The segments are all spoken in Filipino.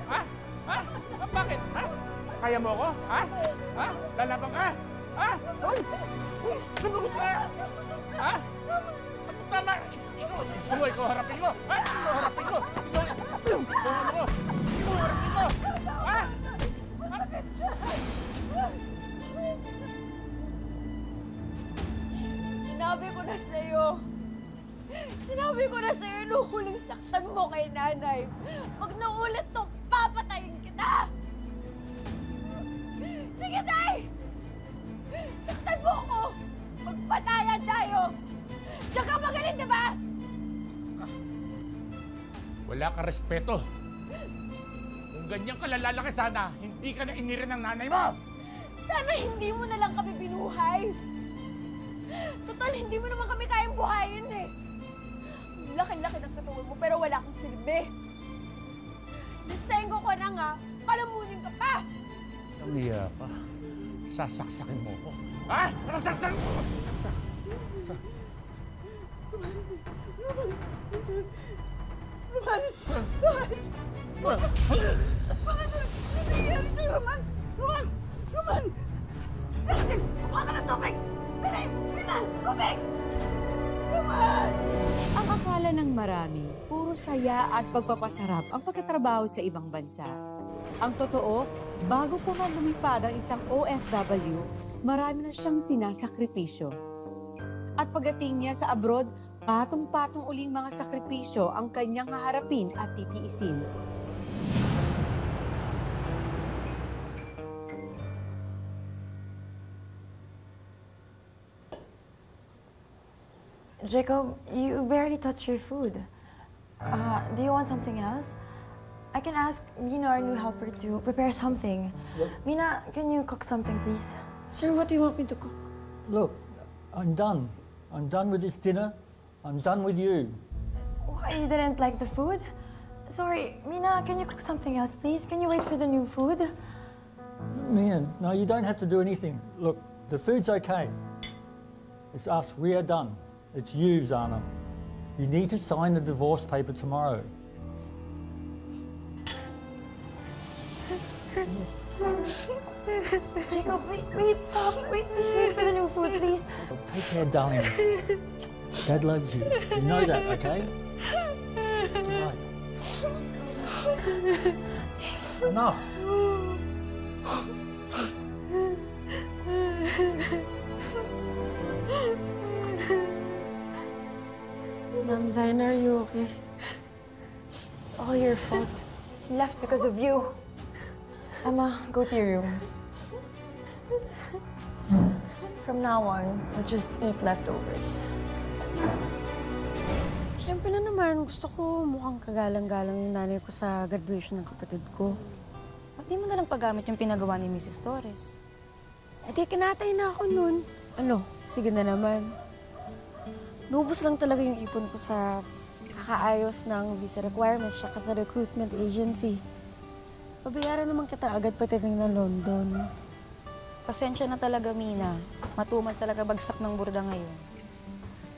Ha? Ha? Bakit? Ha? Kaya mo ako? Ha? Ha? Lalaban ka? Ha? Uy! Uy! Sumagot ka! Ha? Tama! Ikaw harapin mo! Ha? Ikaw harapin mo! Ikaw harapin mo! Ha? Sinabi ko na sa'yo nung huling saktan mo kay nanay. Pag naulit to, papatayin kita! Sige, Tay! Saktan mo ako! Magpatayan tayo! Diyan ka magaling, di ba? Wala ka respeto. Kung ganyan ka lalaki sana, hindi ka na inirin ng nanay mo! Sana hindi mo na lang kami binuhay. Total, hindi mo naman kami kayang buhayin eh. Laki-laki ng katawan mo, pero wala kang silbi. Nasenggo ko na nga, palamunin ka pa! Kamiya pa. Sasaksakin mo ko. Ha? Sasaksakin mo! Roman! Bakit? Ano nangyayari sa'yo, Roman? Roman! Dalatin! Kuha ka ng tubig! Dali! Pinan! Tubig! Roman! Ang akala ng marami, puro saya at pagpapasarap ang pagkatrabaho sa ibang bansa. Ang totoo, bago pa man lumipad ang isang OFW, marami na siyang sinasakripisyo. At pagdating niya sa abroad, patong-patong uling mga sakripisyo ang kanyang haharapin at titiisin. Jacob, you barely touched your food. Do you want something else? I can ask Mina, our new helper, to prepare something. Look. Mina, can you cook something, please? Sir, what do you want me to cook? Look, I'm done. I'm done with this dinner. I'm done with you. Why, you didn't like the food? Sorry, Mina, can you cook something else, please? Can you wait for the new food? Mina, no, you don't have to do anything. Look, the food's okay. It's us. We are done. It's you, Zana. You need to sign the divorce paper tomorrow. Jacob, wait, stop. Wait, please wait for the new food, please. Take care, darling. Dad loves you. You know that, okay? It's all right. Enough. Ma'am Zaina, are you okay? It's all your fault. He left because of you. Emma, go to your room. From now on, we'll just eat leftovers. Siyempre na naman, gusto ko mukhang kagalang-galang yung nanay ko sa graduation ng kapatid ko. Ba't di mo nalang paggamit yung pinagawa ni Mrs. Torres? Eh di, kinatay na ako nun. Ano, sige na naman. Nubos lang talaga yung ipon ko sa kakaayos ng visa requirements tsaka sa recruitment agency. Pabayaran naman kita agad pagdating ng London. Pasensya na talaga, Mina. Matumal talaga bagsak ng burda ngayon.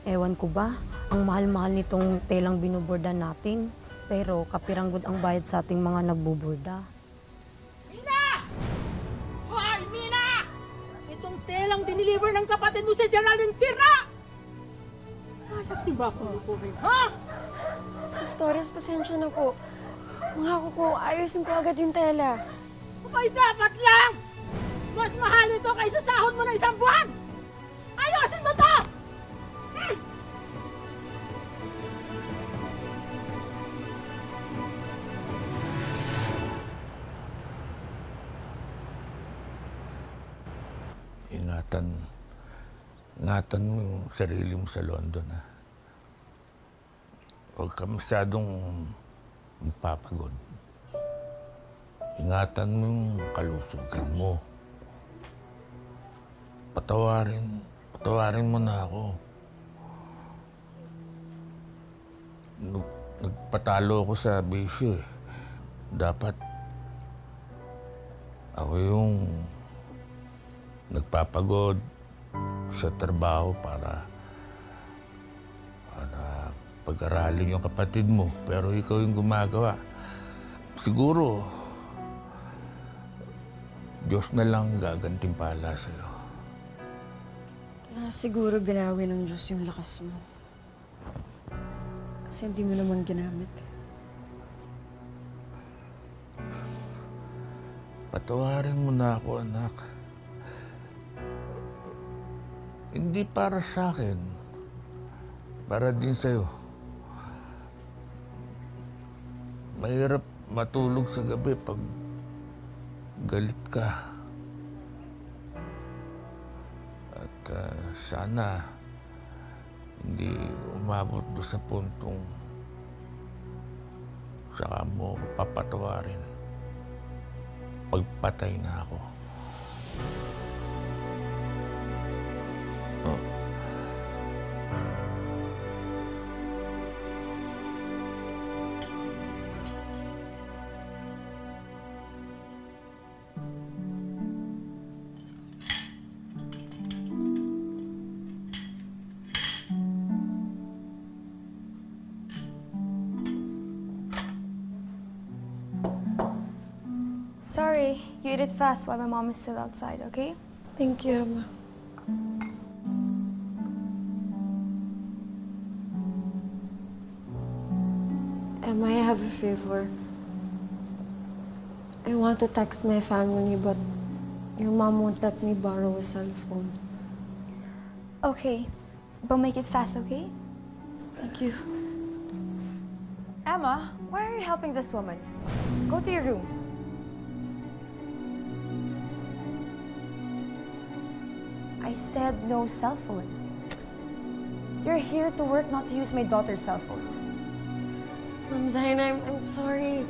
Ewan ko ba, ang mahal-mahal nitong telang binuburda natin. Pero kapiranggot ang bayad sa ating mga nagbuburda. Mina! Hoy, Mina! Itong telang diniliver ng kapatid mo sa Geraldine sira! Hanap niyo ba akong lukuhin, ha? Sis Torres, pasensya na po. Mangako ko, ayusin ko agad yung tela. Abay, dapat lang! Mas mahal ito kaysa sahod mo ng isang buwan! Ayusin mo to! Ingatan mo yung sarili mo sa London, ha? Huwag ka masyadong magpapagod. Ingatan mo yung kalusugan mo. Patawarin mo na ako. Nagpatalo ako sa bisyo, eh. Dapat ako yung nagpapagod sa trabaho para pag-aralin yung kapatid mo. Pero ikaw yung gumagawa. siguro, Diyos na lang gagantimpala sa'yo. Kaya siguro binawi ng Diyos yung lakas mo. Kasi hindi mo naman ginamit. Patawarin mo na ako, anak. Hindi para sa akin. Para din sa'yo. Mahirap matulog sa gabi pag galit ka. At sana hindi umabot doon sa puntong saka mo papatawarin. Pagpatay na ako. Oh. Sorry, you eat it fast while my mom is still outside, okay? Thank you, Ama. Emma, I have a favor. I want to text my family, but your mom won't let me borrow a cell phone. Okay, but make it fast, okay? Thank you. Emma, why are you helping this woman? Go to your room. I said no cell phone. You're here to work, not to use my daughter's cell phone. Ma'am Zaina, I'm sorry.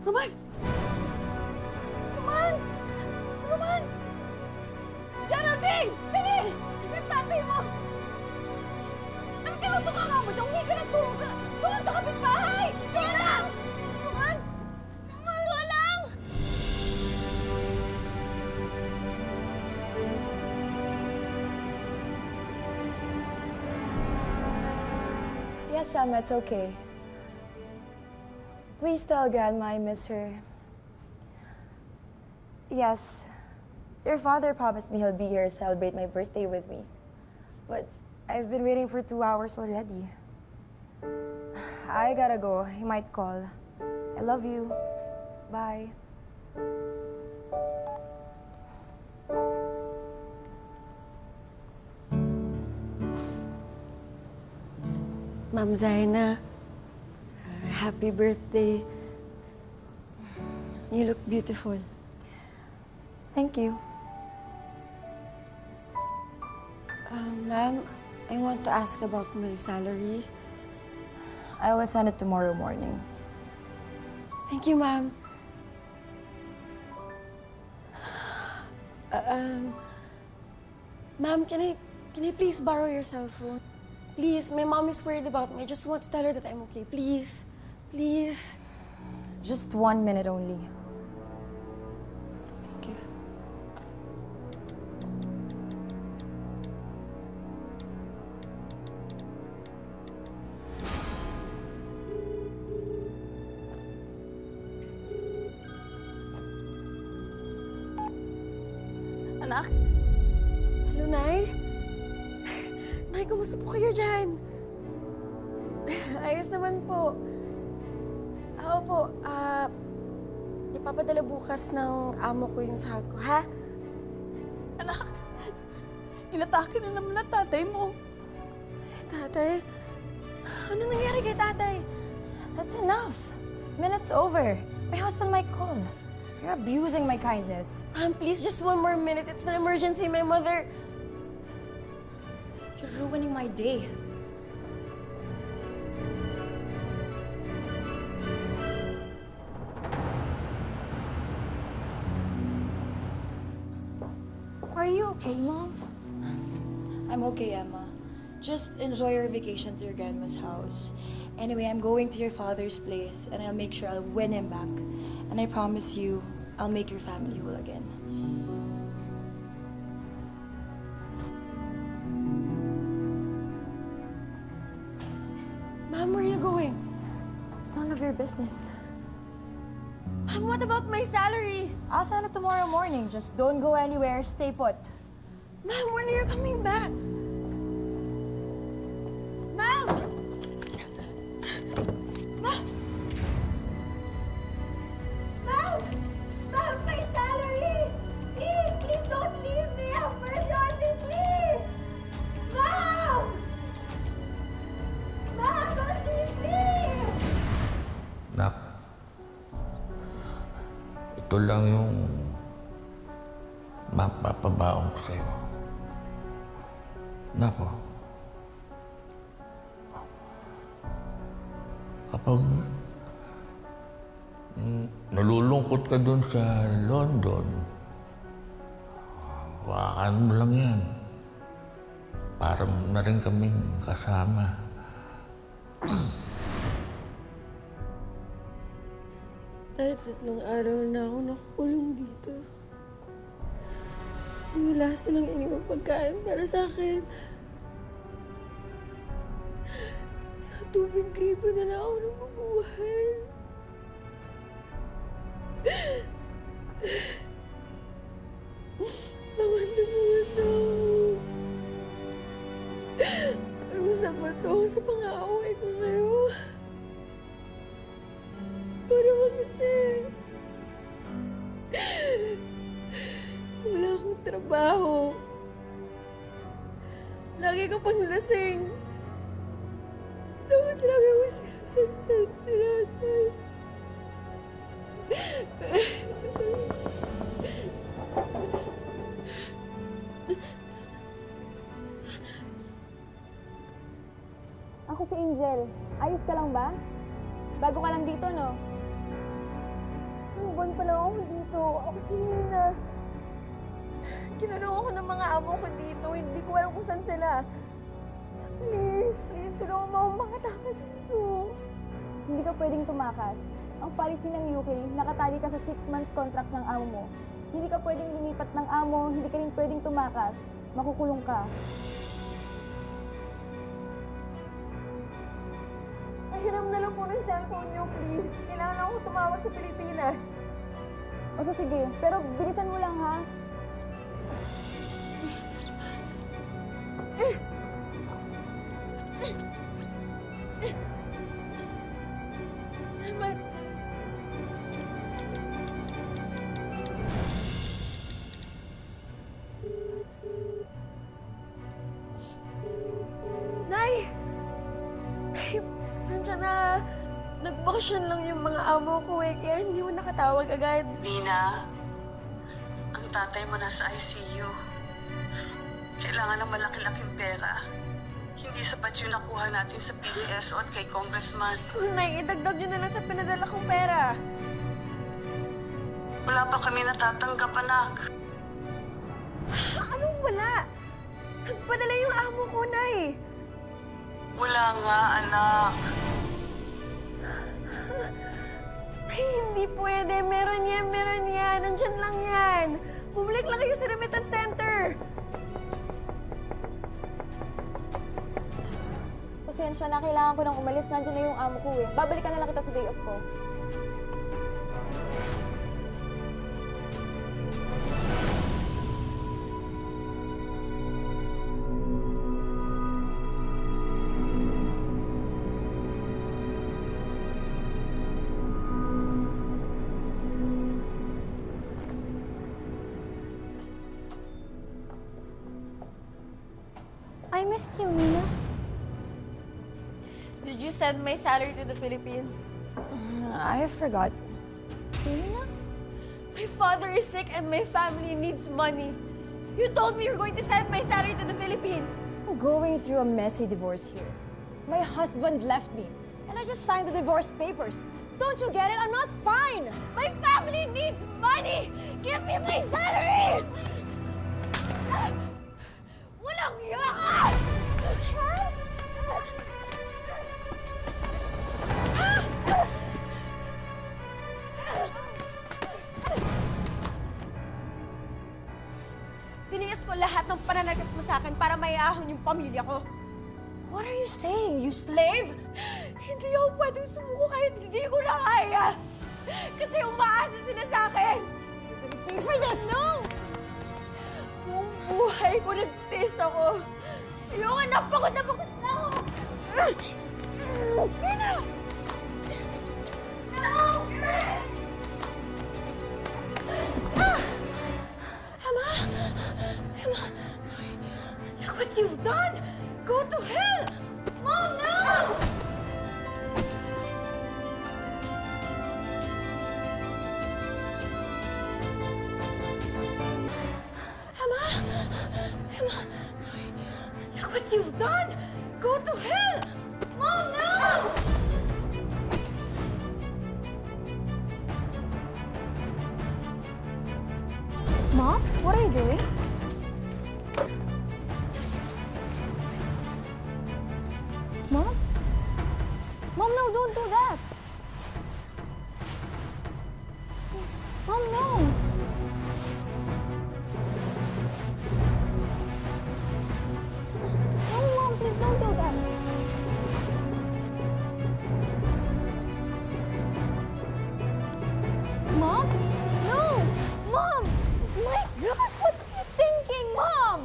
Roman! Roman! Roman! Geraldine! Dali! Yung tatay mo! Ano tinutuka nga mo dyan? Huwag ka ng tulong doon sa kapitbahay! Tulang! Roman! Tulang! Yes, Emma, it's okay. Please tell Grandma I miss her. Yes, your father promised me he'll be here to celebrate my birthday with me. But I've been waiting for 2 hours already. I gotta go. He might call. I love you. Bye. Ma'am Zaina, happy birthday. You look beautiful. Thank you. Ma'am, I want to ask about my salary. I will send it tomorrow morning. Thank you, ma'am. Ma'am, can I please borrow your cell phone? Please, my mom is worried about me. I just want to tell her that I'm okay. Please. Please. Just 1 minute only. Thank you. Anak? Hello, Nay? Nay, kumusta po kayo dyan? Ayos naman po. Opo, ipapadala bukas ng amo ko yung sahod ko, ha? Anak, inatake na naman na tatay mo. Si tatay? Ano nangyari kay tatay? That's enough. Minute's over. My husband might call. You're abusing my kindness. Ma'am, please, just 1 more minute. It's an emergency. My mother... You're ruining my day. Are you okay, Mom? I'm okay, Emma. Just enjoy your vacation to your grandma's house. Anyway, I'm going to your father's place, and I'll make sure I'll win him back. And I promise you, I'll make your family whole again. Mom, where are you going? It's none of your business. Mom, what about my salary? I'll send it tomorrow morning. Just don't go anywhere. Stay put. Mom, when are you coming back? Mom! Mom! Mom! Mom, my salary! Please, please don't leave me! Have mercy on me, please! Mom! Mom, don't leave me! Nak, ito lang yung mapapabaon ko sa'yo. Nako, kapag nalulungkot ka dun sa London, hawakan mo lang yan. Para na rin kaming kasama. Dahil 3 araw na ako nakakulong dito. Wala silang iniwang pagkain para sa akin. Sa tubig gripo na lang ako nabubuhay. Mawanda ako. Parusa ba ito sa pang-aaway ko sa'yo? Para kasi wala akong trabaho. Lagi ka pang lasing. Tapos lagi mo sinasaktan si nanay. Ako si Angel. Ayos ka lang ba? Bago ka lang dito, no? Isang buwan pa lang ako dito. Ako si Nina. Kinanong ako ng mga amo ko dito. Hindi ko alam kung saan sila. Please, please, tulungan mo akong makatakas dito. Hindi ka pwedeng tumakas. Ang policy ng UK, nakatali ka sa 6 months contract ng amo mo. Hindi ka pwedeng lumipat ng amo, hindi ka rin pwedeng tumakas. Makukulong ka. Nahiram na lang po ng cellphone niyo, please. Kailangan ako tumawag sa Pilipinas. O so, sige, pero bilisan mo lang, ha? Salamat. Nay! Nay, saan na? Nagbakasyon lang yung mga amo ko eh, kaya hindi mo nakatawag agad. Nina, ang tatay mo nasa ICU. Kailangan ng malaki-laking pera. Hindi sapat yung nakuha natin sa PDS o kay Congressman. Diyos ko, Nay, idagdag nyo na lang sa pinadala kong pera. Wala pa kami natatanggap, anak. Anong wala? Nagpadala yung amo ko, Nay. Wala nga, anak. Ay, hindi pwede. Meron yan. Nandyan lang yan. Bumalik lang kayo sa remittance center. Pasensya na, kailangan ko nang umalis. Nandiyan na yung amo ko eh. Babalikan na lang kita sa day off ko. I missed you, Nina. Did you send my salary to the Philippines? I forgot. Nina? My father is sick and my family needs money. You told me you were going to send my salary to the Philippines. I'm going through a messy divorce here. My husband left me, and I just signed the divorce papers. Don't you get it? I'm not fine! My family needs money! Give me my salary! Walang hiya ka! Tiniis ko lahat ng pananakit mo sa akin para maiahon yung pamilya ko. What What are you saying, you slave? Hindi ako pwedeng sumuko kahit hindi ko na kaya. Kasi umaasa sila sa akin. I'm gonna pay for this, no! Buong buhay ko nagtiis ako. Ayoko na, pagod na ako. Nina! No! Emma! Emma, sorry. Look what you've done! Go to hell! Mom, no! Emma, sorry. Look what you've done! Go to hell! Mom, no! Mom, what are you doing? Mom? Mom, no, don't do that! Mom, no! No, Mom, please don't do that! Mom? No! Mom! My God, what are you thinking, Mom?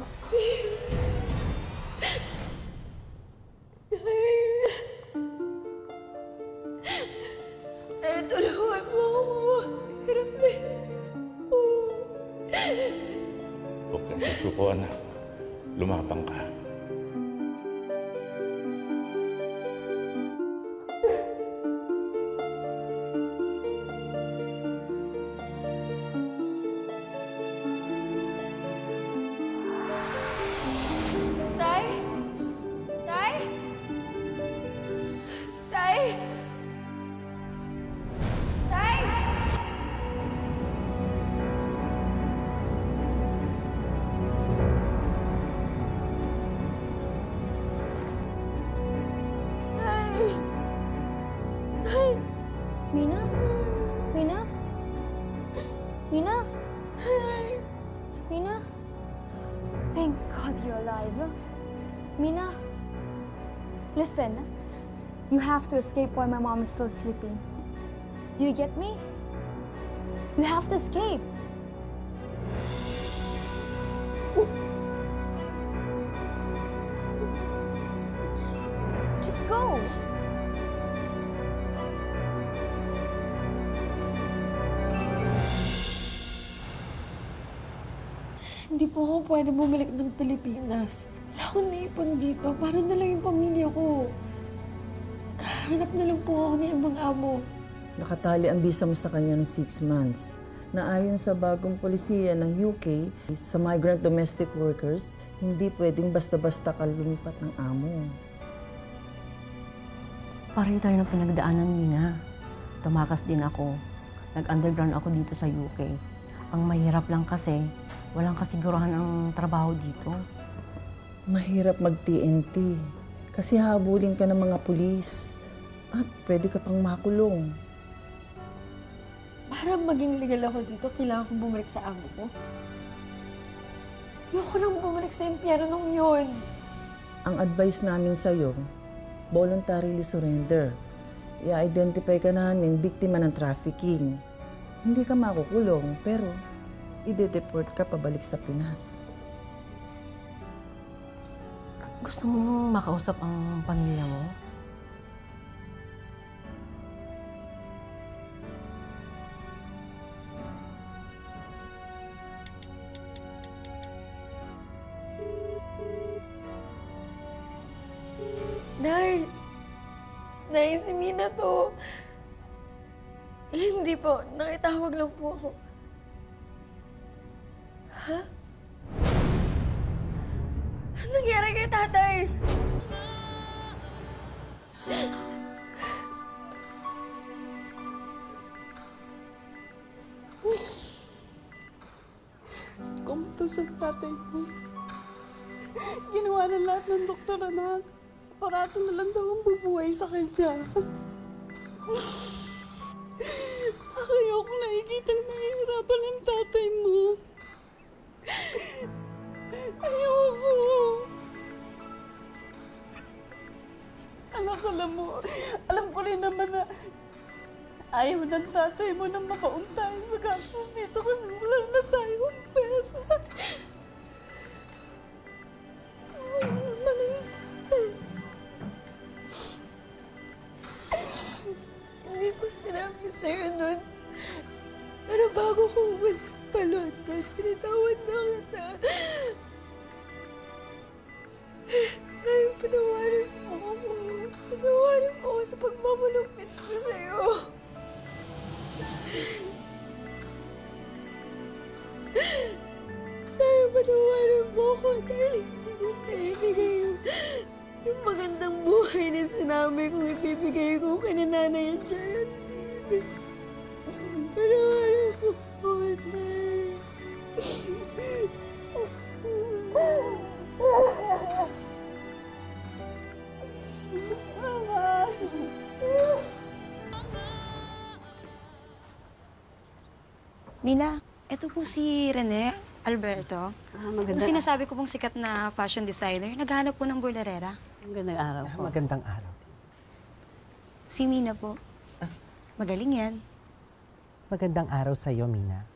Tulungan mo ako. Hirap na Huwag kang susuko, anak. Lumapang ka. Tay? Tay? Tay? Tay? Mina? Mina? Mina? Mina? Thank God you're alive. Mina? Listen, you have to escape while my mom is still sleeping. Do you get me? You have to escape. Just go. Hindi po ako pwede bumalik ng Pilipinas. Wala akong naipon dito. Para na lang yung pamilya ko. Kahanap na lang po ako ng ibang amo. Nakatali ang visa mo sa kanya ng 6 months. Na ayon sa bagong polisiya ng UK, sa migrant domestic workers, hindi pwedeng basta-basta ka lumipat ng amo. Pareho tayo ng pinagdaanan, Mina. Tumakas din ako. Nag-underground ako dito sa UK. Ang mahirap lang kasi, walang kasiguruhan ang trabaho dito. Mahirap mag-TNT kasi habulin ka ng mga pulis at pwede ka pang makulong. Para maging legal ako dito, kailangan kong bumalik sa amo ko. Ayoko nang bumalik sa impyernong yun. Ang advice namin sa'yo, voluntarily surrender. I-identify ka namin biktima ng trafficking. Hindi ka makukulong, pero i-deport ka pabalik sa Pinas. Gusto mo makausap ang pamilya mo? Nay! Nay, si Mina to. Hindi po. Nakitawag lang po ako. Ha? Ano nangyari kay tatay? Kumuntos ang tatay mo. Ginawa na lahat ng doktor, anak. Aparato na lang daw ang bubuhay sa kanya. Ayoko nakikitang nahihirapan ang tatay mo. Ayoko. Anak, alam ko rin naman na ayaw ng tatay mo na makauntahan sa gastos dito kasi wala na tayong pera. Wala naman ang tatay. Hindi ko sinabi sa'yo nun. Pero bago ko umalis pa London, pinatawad na kita. Tayo, patawarin mo ako. Patawarin mo ako sa pagmamalupit ko sa'yo. Tayo, patawarin mo ako dahil hindi ko naibigay yung magandang buhay na sinabi kong ibibigay ko kay Nanay at Geraldine. Patawarin mo ako, Nay. Mama! Mina, ito po si Rene Alberto. maganda. Yung sinasabi ko pong sikat na fashion designer, naghahanap po ng borderera. Magandang araw po. Magandang araw. Si Mina po. Magaling yan. Magandang araw sa iyo, Mina.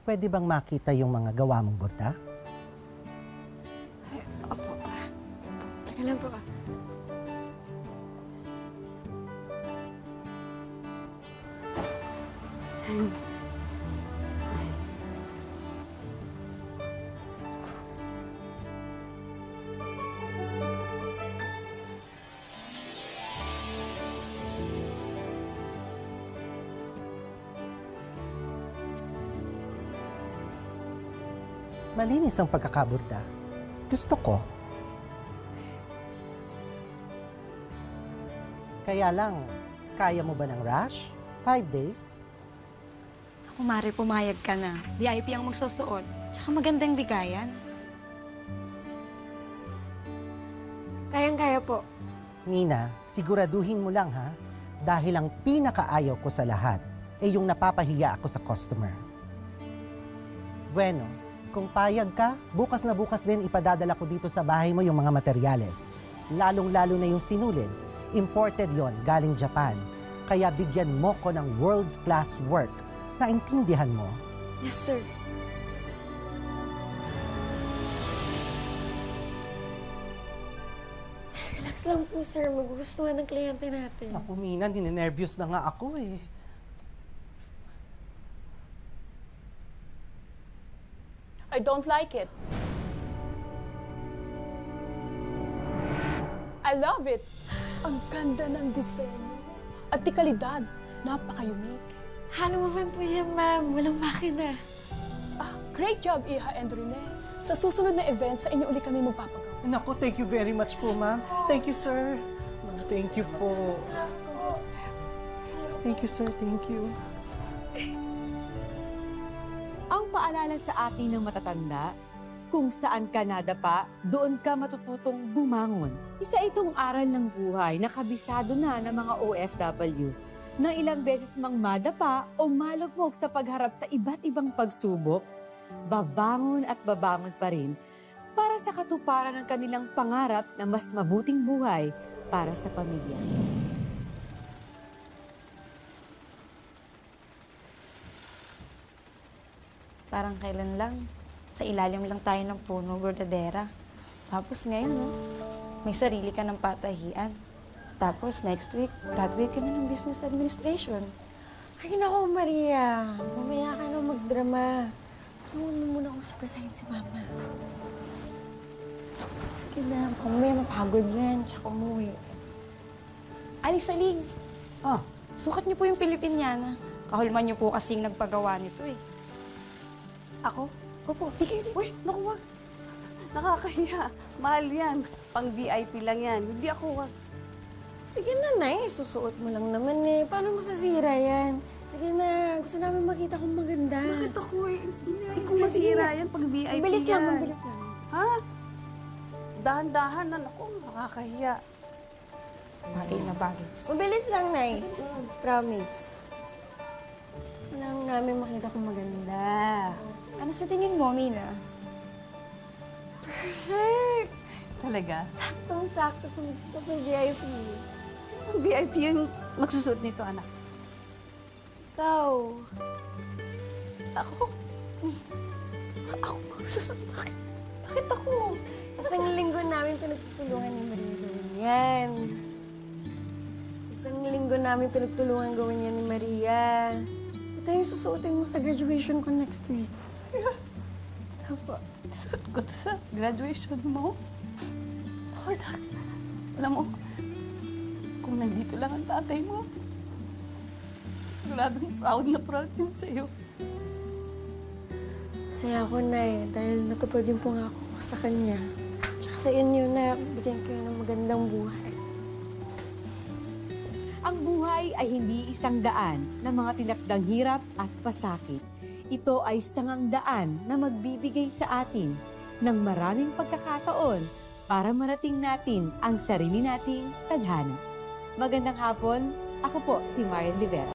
Pwede bang makita yung mga gawa mong borda? Opo. Teka lang po. Malinis ang pagkakaborda. Gusto ko. Kaya lang, kaya mo ba ng rush? 5 days? Ako, Mari, pumayag ka na. VIP ang magsusuot. Tsaka magandang bigayan. Kayang-kaya po. Nina, siguraduhin mo lang ha, dahil ang pinakaayaw ko sa lahat ay yung napapahiya ako sa customer. Bueno, kung payag ka, bukas na bukas din ipadadala ko dito sa bahay mo yung mga materyales. Lalong-lalo na yung sinulid. Imported yon galing Japan. Kaya bigyan mo ko ng world-class work. Naintindihan mo? Yes, sir. Relax lang po, sir. Magugustuhan ng kliyente natin. Ako, Mina, ninenervyos na nga ako eh. I don't like it. I love it. Ang ganda ng disenyo. At kalidad. Napaka-unique. Ano mo po yan, ma'am? Walang makina. Great job, Iha and Rene. Sa susunod na event, sa inyo uli kami magpapagawa. Naku, thank you very much po, ma'am. Thank you, sir. Thank you po. Thank you, sir. Thank you. Ang paalala sa atin ng matatanda, kung saan ka nadapa, doon ka matututong bumangon. Isa itong aral ng buhay na kabisado na ng mga OFW na ilang beses mang madapa o malugmok sa pagharap sa iba't ibang pagsubok, babangon at babangon pa rin para sa katuparan ng kanilang pangarap na mas mabuting buhay para sa pamilya. Parang kailan lang, sa ilalim lang tayo ng puno, bordadera. Tapos ngayon, no, may sarili ka ng patahian. Tapos next week, graduate ka na ng business administration. Ay, naku, Maria. Mamaya ka na magdrama. Tulungan mo muna akong surprisehin si Mama. Sige na, baka mamaya mapagod na yan, tsaka umuwi. Aling Saling! Sukat niyo po yung Pilipiniana. Kahulman niyo po kasing nagpagawa nito eh. Ako? Opo. Uy, naku, wag. Nakakahiya. Mahal yan. Pang VIP lang yan. Hindi ako, wag. Sige na, Nay. Susuot mo lang naman eh. Paano masasira yan? Sige na. Gusto namin makita kung maganda. Bakit ako eh? Hindi ko masira yan pag VIP mabilis yan. lang, mabilis lang. Ha? Dahan-dahan na. Naku, nakakahiya. Bagay na bagay. Mabilis lang, Nay. Promise. Gusto lang namin makita kung maganda. Ano sa tingin mo, Mina? Perfect! Talaga? Saktong-sakto sa super VIP. Ang VIP yung magsusuot nito, anak. Ikaw. Ako? Ako magsusuot? Bakit ako? Isang linggo namin pinagtutulungan ni Maria gawin yan. Isang linggo namin pinagtulungan gawin yan ni Maria. Ito yung susuotin mo sa graduation ko next week. Apo. Suot ko to sa graduation mo? Oh, anak. Alam mo, kung nandito lang ang tatay mo, siguradong proud yun sa'yo. Masaya ako, Nay, dahil natupad yung pangako ko sa kanya. Tsaka sa inyo na bigyan kayo ng magandang buhay. Ang buhay ay hindi isang daan na mga tinakdang hirap at pasakit. Ito ay sangang daan na magbibigay sa atin ng maraming pagkakataon para marating natin ang sarili nating tadhana. Magandang hapon, ako po si Marian Rivera.